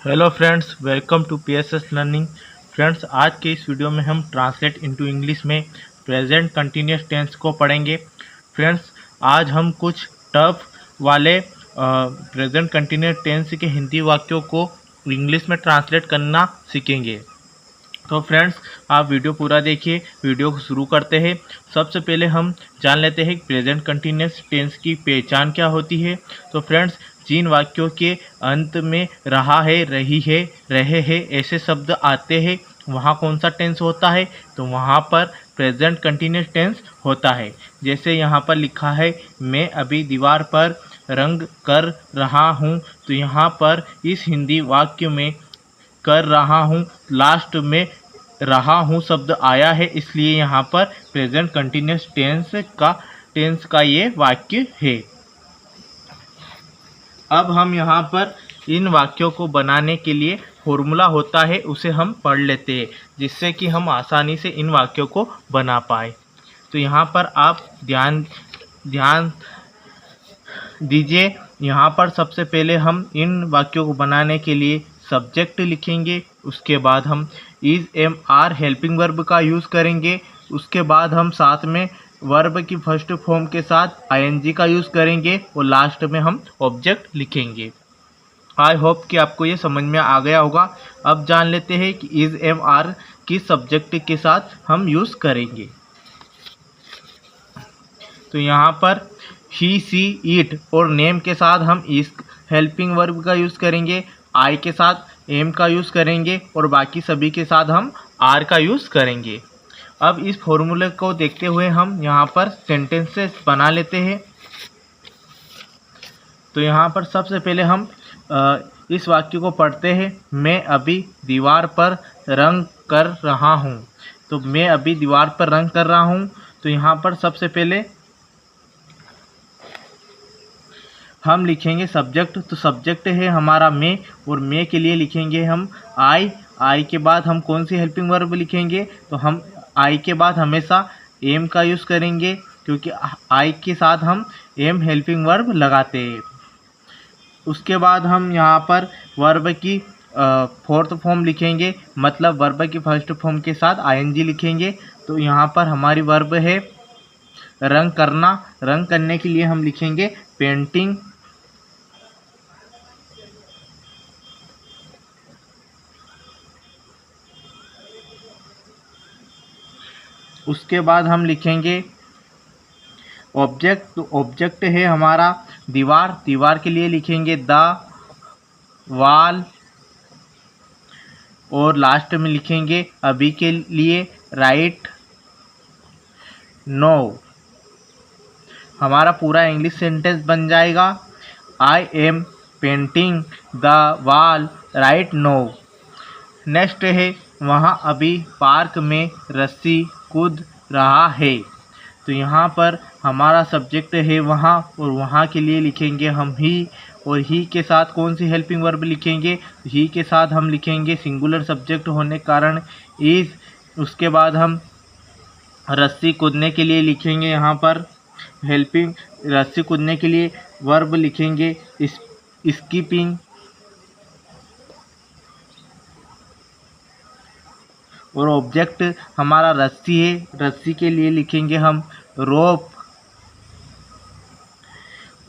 Hello friends, welcome to PSS learning. Friends, आज के इस वीडियो में हम ट्रांसलेट इनटू इंग्लिश में प्रेजेंट कंटिन्यूअस टेंस को पढ़ेंगे। फ्रेंड्स, आज हम कुछ टफ वाले प्रेजेंट कंटिन्यूअस टेंस के हिंदी वाक्यों को इंग्लिश में ट्रांसलेट करना सीखेंगे। तो फ्रेंड्स, आप वीडियो पूरा देखिए। वीडियो को शुरू करते हैं। सबसे पहले हम जान लेते हैं प्रेजेंट कंटिन्यूअस टेंस की पहचान क्या होती है। तो फ्रेंड्स, जिन वाक्यों के अंत में रहा है, रही है, रहे हैं ऐसे शब्द आते हैं, वहाँ कौन सा टेंस होता है? तो वहाँ पर प्रेजेंट कंटिन्यूअस टेंस होता है। जैसे यहाँ पर लिखा है, मैं अभी दीवार पर रंग कर रहा हूँ। तो यहाँ पर इस हिंदी वाक्य में कर रहा हूँ लास्ट में रहा हूँ शब्द आया है, इसलिए यहाँ पर प्रेजेंट कंटिन्यूअस टेंस का ये वाक्य है। अब हम यहाँ पर इन वाक्यों को बनाने के लिए फॉर्मूला होता है, उसे हम पढ़ लेते हैं, जिससे कि हम आसानी से इन वाक्यों को बना पाए। तो यहाँ पर आप ध्यान दीजिए। यहाँ पर सबसे पहले हम इन वाक्यों को बनाने के लिए सब्जेक्ट लिखेंगे, उसके बाद हम is am are helping verb का यूज़ करेंगे, उसके बाद हम साथ में वर्ब की फर्स्ट फॉर्म के साथ आईएनजी का यूज़ करेंगे और लास्ट में हम ऑब्जेक्ट लिखेंगे। आई होप कि आपको ये समझ में आ गया होगा। अब जान लेते हैं कि इज एम आर किस सब्जेक्ट के साथ हम यूज़ करेंगे। तो यहाँ पर ही सी ईट और नेम के साथ हम इस हेल्पिंग वर्ब का यूज़ करेंगे, आई के साथ एम का यूज़ करेंगे और बाकी सभी के साथ हम आर का यूज़ करेंगे। अब इस फॉर्मूले को देखते हुए हम यहाँ पर सेंटेंसेस बना लेते हैं। तो यहाँ पर सबसे पहले हम इस वाक्य को पढ़ते हैं, मैं अभी दीवार पर रंग कर रहा हूँ। तो मैं अभी दीवार पर रंग कर रहा हूँ। तो यहाँ पर सबसे पहले हम लिखेंगे सब्जेक्ट। तो सब्जेक्ट है हमारा मैं, और मैं के लिए लिखेंगे हम आई के बाद हम कौन सी हेल्पिंग वर्ब लिखेंगे? तो हम आई के बाद हमेशा एम का यूज़ करेंगे, क्योंकि आई के साथ हम एम हेल्पिंग वर्ब लगाते हैं। उसके बाद हम यहाँ पर वर्ब की फोर्थ फॉर्म लिखेंगे, मतलब वर्ब की फर्स्ट फॉर्म के साथ आईएनजी लिखेंगे। तो यहाँ पर हमारी वर्ब है रंग करना। रंग करने के लिए हम लिखेंगे पेंटिंग। उसके बाद हम लिखेंगे ऑब्जेक्ट। तो ऑब्जेक्ट है हमारा दीवार। दीवार के लिए लिखेंगे द वॉल, और लास्ट में लिखेंगे अभी के लिए राइट नो। हमारा पूरा इंग्लिश सेंटेंस बन जाएगा, I am painting the wall right now. Next है, वहाँ अभी पार्क में रस्सी कूद रहा है। तो यहाँ पर हमारा सब्जेक्ट है वहाँ, और वहाँ के लिए लिखेंगे हम ही, और ही के साथ कौन सी हेल्पिंग वर्ब लिखेंगे? ही के साथ हम लिखेंगे सिंगुलर सब्जेक्ट होने के कारण इज। उसके बाद हम रस्सी कूदने के लिए लिखेंगे यहाँ पर हेल्पिंग, रस्सी कूदने के लिए वर्ब लिखेंगे स्कीपिंग, और ऑब्जेक्ट हमारा रस्सी है। रस्सी के लिए लिखेंगे हम रोप।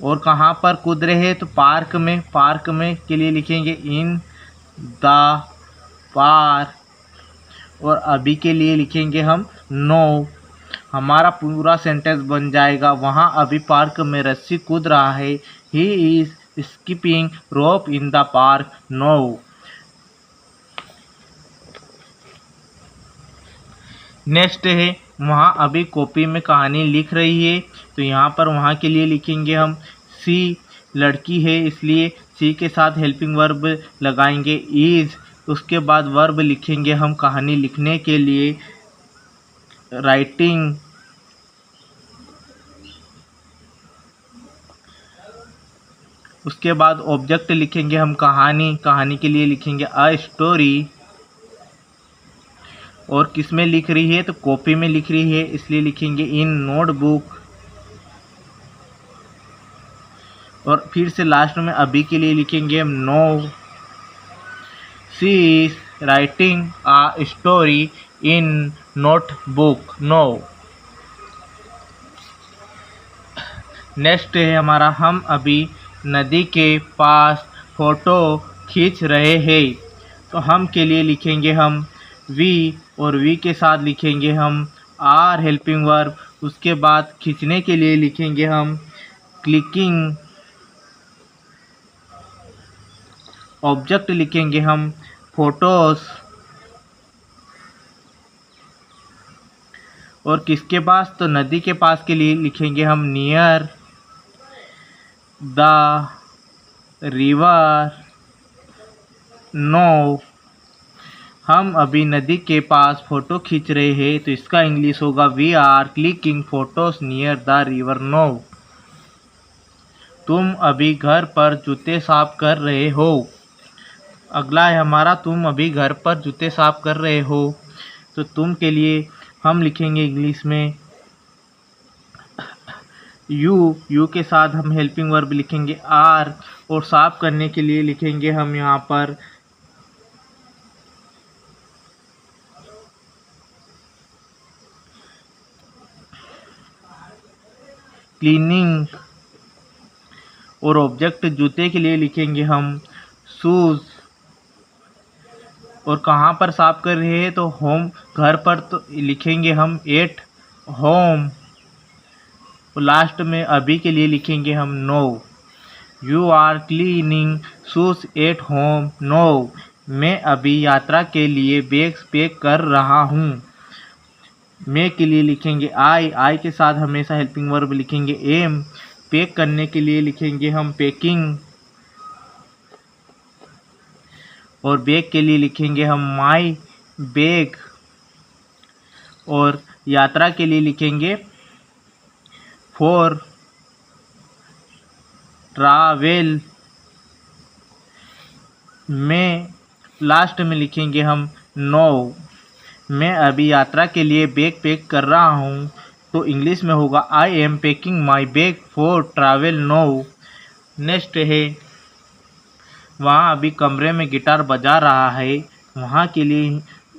और कहाँ पर कूद रहे हैं? तो पार्क में। पार्क में के लिए लिखेंगे इन द पार्क, और अभी के लिए लिखेंगे हम नो। हमारा पूरा सेंटेंस बन जाएगा, वहाँ अभी पार्क में रस्सी कूद रहा है, he is skipping rope in the park now. Next है, वहाँ अभी कॉपी में कहानी लिख रही है। तो यहाँ पर वहाँ के लिए लिखेंगे हम सी, लड़की है इसलिए सी के साथ हेल्पिंग वर्ब लगाएंगे इज। उसके बाद वर्ब लिखेंगे हम कहानी लिखने के लिए राइटिंग। उसके बाद ऑब्जेक्ट लिखेंगे हम कहानी। कहानी के लिए लिखेंगे अ स्टोरी। और किस में लिख रही है? तो कॉपी में लिख रही है, इसलिए लिखेंगे इन नोटबुक। और फिर से लास्ट में अभी के लिए लिखेंगे हम now. She is writing a story in notebook. Now. Next है हमारा, हम अभी नदी के पास फ़ोटो खींच रहे हैं। तो हम के लिए लिखेंगे हम वी, और वी के साथ लिखेंगे हम आर हेल्पिंग वर्ब। उसके बाद खींचने के लिए लिखेंगे हम क्लिकिंग। ऑब्जेक्ट लिखेंगे हम फोटोस। और किसके पास, तो नदी के पास के लिए लिखेंगे हम नियर द रिवर। नो। हम अभी नदी के पास फ़ोटो खींच रहे हैं, तो इसका इंग्लिश होगा we are clicking photos near the river. Now. तुम अभी घर पर जूते साफ कर रहे हो। अगला है हमारा, तुम अभी घर पर जूते साफ कर रहे हो। तो तुम के लिए हम लिखेंगे इंग्लिश में यू के साथ हम हेल्पिंग वर्ब लिखेंगे आर, और साफ करने के लिए लिखेंगे हम यहाँ पर क्लीनिंग। और ऑब्जेक्ट जूते के लिए लिखेंगे हम शूज़। और कहाँ पर साफ कर रहे हैं, तो होम, घर पर, तो लिखेंगे हम एट होम। और लास्ट में अभी के लिए लिखेंगे हम now. You are cleaning shoes at home. Now. मैं अभी यात्रा के लिए बैग्स पैक कर रहा हूँ। मैं के लिए लिखेंगे आई के साथ हमेशा हेल्पिंग वर्ब लिखेंगे एम। पैक करने के लिए लिखेंगे हम पैकिंग। और बैग के लिए लिखेंगे हम माई बैग। और यात्रा के लिए लिखेंगे फॉर ट्रैवल। में लास्ट में लिखेंगे हम नो। मैं अभी यात्रा के लिए बैग पैक कर रहा हूँ, तो इंग्लिश में होगा I am packing my bag for travel. Now. Next है, वहाँ अभी कमरे में गिटार बजा रहा है। वहाँ के लिए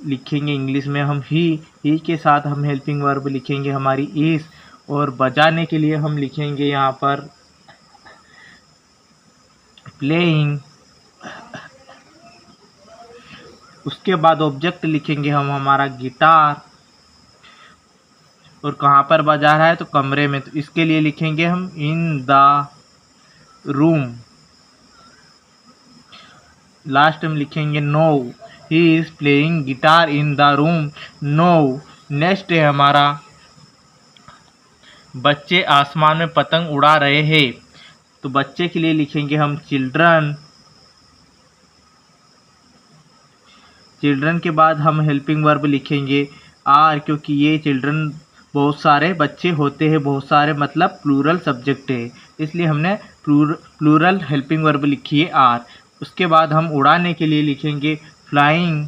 लिखेंगे इंग्लिश में हम ही के साथ हम हेल्पिंग वर्ब लिखेंगे हमारी इज। और बजाने के लिए हम लिखेंगे यहाँ पर प्लेइंग। उसके बाद ऑब्जेक्ट लिखेंगे हम हमारा गिटार। और कहाँ पर बजा रहा है, तो कमरे में, तो इसके लिए लिखेंगे हम इन द रूम। लास्ट में लिखेंगे now, he is playing guitar in the room. Now. Next है हमारा, बच्चे आसमान में पतंग उड़ा रहे हैं। तो बच्चे के लिए लिखेंगे हम चिल्ड्रन। चिल्ड्रन के बाद हम हेल्पिंग वर्ब लिखेंगे आर, क्योंकि ये चिल्ड्रन बहुत सारे बच्चे होते हैं, बहुत सारे मतलब प्लूरल सब्जेक्ट है, इसलिए हमने प्लूरल हेल्पिंग वर्ब लिखी है आर। उसके बाद हम उड़ाने के लिए लिखेंगे फ्लाइंग।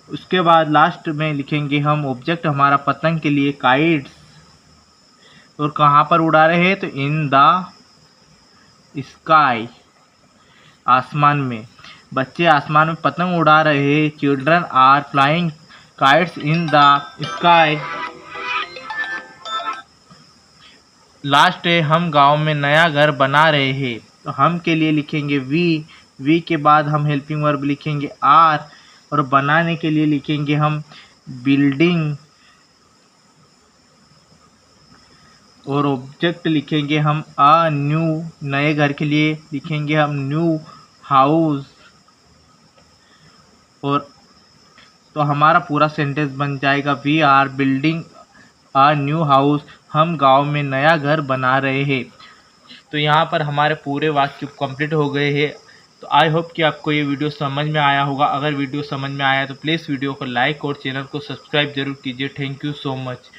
उसके बाद लास्ट में लिखेंगे हम ऑब्जेक्ट हमारा पतंग के लिए काइट्स। और कहाँ पर उड़ा रहे हैं, तो इन द स्काई, आसमान में। बच्चे आसमान में पतंग उड़ा रहे हैं। Children are flying kites in the sky. Last है, हम गांव में नया घर बना रहे हैं। तो हम के लिए लिखेंगे वी के बाद हम हेल्पिंग वर्ब लिखेंगे आर। और बनाने के लिए लिखेंगे हम बिल्डिंग। और ऑब्जेक्ट लिखेंगे हम अ न्यू, नए घर के लिए लिखेंगे हम न्यू हाउस। और तो हमारा पूरा सेंटेंस बन जाएगा we are building a new house. हम गांव में नया घर बना रहे हैं। तो यहाँ पर हमारे पूरे वाक्य कंप्लीट हो गए हैं। तो आई होप कि आपको ये वीडियो समझ में आया होगा। अगर वीडियो समझ में आया तो प्लीज़ वीडियो को लाइक और चैनल को सब्सक्राइब जरूर कीजिए। Thank you so much.